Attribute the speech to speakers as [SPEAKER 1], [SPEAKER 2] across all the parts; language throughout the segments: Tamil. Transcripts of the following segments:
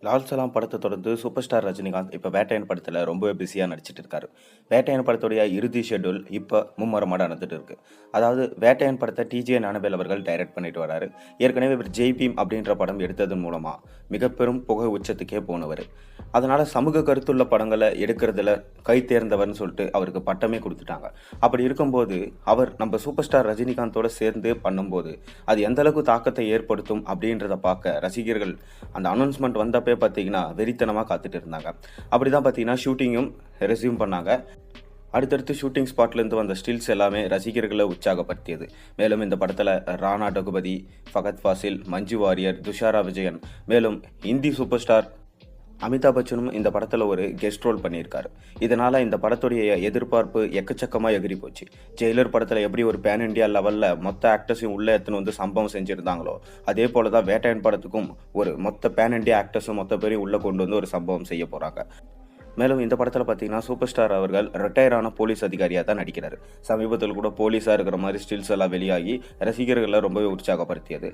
[SPEAKER 1] லால் சலாம் படத்த தொடர்ந்து சூப்பர் ஸ்டார் ரஜினிகாந்த் இப்ப வேட்டையன் படத்துல ரொம்பவே பிஸியா நடிச்சிட்டு இருக்காரு. வேட்டையன் படத்துடைய இறுதி ஷெட்யூல் இப்ப மும்மரமா நடந்துட்டு இருக்கு. அதாவது வேட்டையன் படத்த டிஜே ஞானவேல் அவர்கள் டைரக்ட் பண்ணிட்டு வராரு. ஏற்கனவே இவர் ஜெய் பீம் அப்படின்ற படம் எடுத்ததன் மூலமா மிகப்பெரும் புகழ் உச்சத்துக்கே போனவர். அதனால சமூக கருத்துள்ள படங்களை எடுக்கிறதுல கை தேர்ந்தவர்னு சொல்லிட்டு அவருக்கு பட்டமே கொடுத்துட்டாங்க. அப்படி இருக்கும்போது அவர் நம்ம சூப்பர் ஸ்டார் ரஜினிகாந்தோட சேர்ந்து பண்ணும்போது அது எந்த அளவுக்கு தாக்கத்தை ஏற்படுத்தும் அப்படின்றத பார்க்க ரசிகர்கள் அந்த அனௌன்ஸ்மெண்ட் வந்தப்பே பார்த்தீங்கன்னா வெறித்தனமாக காத்துட்டு இருந்தாங்க. அப்படிதான் பார்த்தீங்கன்னா ஷூட்டிங்கும் ரெஸ்யூம் பண்ணாங்க. அடுத்தடுத்து ஷூட்டிங் ஸ்பாட்லேருந்து வந்த ஸ்டில்ஸ் எல்லாமே ரசிகர்களை உற்சாகப்படுத்தியது. மேலும் இந்த படத்தில் ராணா டகுபதி, ஃபகத் ஃபாசில், மஞ்சு வாரியர், துஷாரா விஜயன், மேலும் இந்தி சூப்பர் ஸ்டார் அமிதாப் பச்சனும் இந்த படத்தில் ஒரு கெஸ்ட் ரோல் பண்ணியிருக்காரு. இதனால் இந்த படத்துடைய எதிர்பார்ப்பு எக்கச்சக்கமாக எகிரி போச்சு. ஜெயிலர் படத்தில் எப்படி ஒரு பேன் இண்டியா லெவலில் மொத்த ஆக்டர்ஸையும் உள்ளே எடுத்துன்னு வந்து சம்பவம் செஞ்சுருந்தாங்களோ அதே போல தான் வேட்டையன் படத்துக்கும் ஒரு மொத்த பேன் இண்டியா ஆக்டர்ஸும் மொத்த பேரையும் உள்ளே கொண்டு வந்து ஒரு சம்பவம் செய்ய போகிறாங்க. மேலும் இந்த படத்தில் பார்த்தீங்கன்னா சூப்பர் ஸ்டார் அவர்கள் ரிட்டையர் ஆன போலீஸ் அதிகாரியாக தான் நடிக்கிறார். சமீபத்தில் கூட போலீஸாக இருக்கிற மாதிரி ஸ்டில்ஸ் எல்லாம் வெளியாகி ரசிகர்களை ரொம்பவே உற்சாகப்படுத்தியது.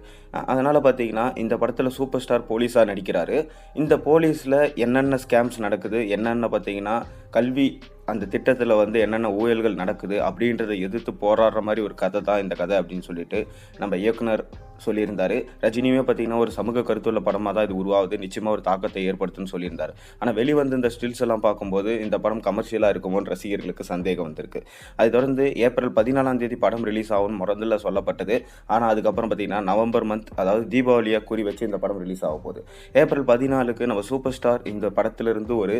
[SPEAKER 1] அதனால் பார்த்தீங்கன்னா இந்த படத்தில் சூப்பர் ஸ்டார் போலீஸாக நடிக்கிறாரு. இந்த போலீஸில் என்னென்ன ஸ்கேம்ஸ் நடக்குது, என்னென்ன பார்த்தீங்கன்னா கல்வி அந்த திட்டத்தில் வந்து என்னென்ன ஊழல்கள் நடக்குது அப்படின்றத எதிர்த்து போராடுற மாதிரி ஒரு கதை தான் இந்த கதை அப்படின்னு சொல்லிட்டு நம்ம இயக்குனர் சொல்லியிருந்தாரு. ரஜினியுமே பார்த்தீங்கன்னா ஒரு சமூக கருத்துள்ள படமாக தான் இது உருவாகுது, நிச்சயமாக ஒரு தாக்கத்தை ஏற்படுத்துன்னு சொல்லியிருந்தார். ஆனால் வெளிவந்து இந்த ஸ்டில்ஸ் எல்லாம் பார்க்கும்போது இந்த படம் கமர்ஷியலாக இருக்குமோன்னு ரசிகர்களுக்கு சந்தேகம் வந்திருக்கு. அதை தொடர்ந்து ஏப்ரல் 14 படம் ரிலீஸ் ஆகும்னு முதல்ல சொல்லப்பட்டது. ஆனால் அதுக்கப்புறம் பார்த்தீங்கன்னா நவம்பர் மந்த், அதாவது தீபாவளியை குறி வச்சு இந்த படம் ரிலீஸ் ஆக போகுது. ஏப்ரல் 14 நம்ம சூப்பர் ஸ்டார் இந்த படத்திலிருந்து ஒரு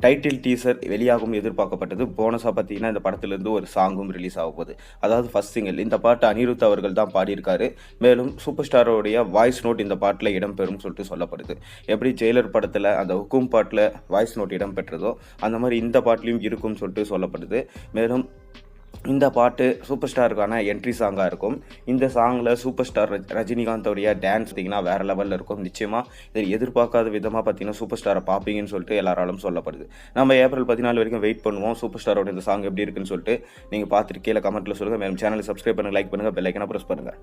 [SPEAKER 1] டைட்டில் டீசர் வெளியாகும் எதிர்பார்க்கப்பட்டது. போனஸாக பார்த்தீங்கன்னா இந்த படத்திலிருந்து ஒரு சாங்கும் ரிலீஸ் ஆக போகுது. அதாவது ஃபர்ஸ்ட் சிங்கிள். இந்த பாட்டு அனிருத் அவர்கள் தான் பாடியிருக்காரு. மேலும் சூப்பர் ஸ்டாரோடைய வாய்ஸ் நோட் இந்த பாட்டில் இடம்பெறும் சொல்லிட்டு சொல்லப்படுது. எப்படி ஜெயிலர் படத்தில் அந்த ஹுக்கும் பாட்டில் வாய்ஸ் நோட் இடம்பெற்றதோ அந்த மாதிரி இந்த பாட்டிலையும் இருக்கும்னு சொல்லிட்டு சொல்லப்படுது. மேலும் இந்த பாட்டு சூப்பர் ஸ்டாருக்கான என்ட்ரி சாங்காக இருக்கும். இந்த சாங்கில் சூப்பர் ஸ்டார் ரஜினிகாந்தோடைய டான்ஸ் பார்த்தீங்கன்னா வேறு லெவலில் இருக்கும். நிச்சயமாக இதை எதிர்பார்க்காத விதமாக பார்த்தீங்கன்னா சூப்பர் ஸ்டாரை பார்ப்பீங்கன்னு சொல்லிட்டு எல்லாராலும் சொல்லப்படுது. நம்ம ஏப்ரல் 14 வரைக்கும் வெயிட் பண்ணுவோம். சூப்பர் ஸ்டாரோட இந்த சாங் எப்படி இருக்குன்னு சொல்லிட்டு நீங்கள் பார்த்துட்டு கீழே கமெண்ட்டில் சொல்லுங்கள். மேலும் சேனலை சப்ஸ்கிரைப் பண்ணுங்கள், லைக் பண்ணுங்கள், பெல் ஐக்கனை ப்ரெஸ் பண்ணுங்கள்.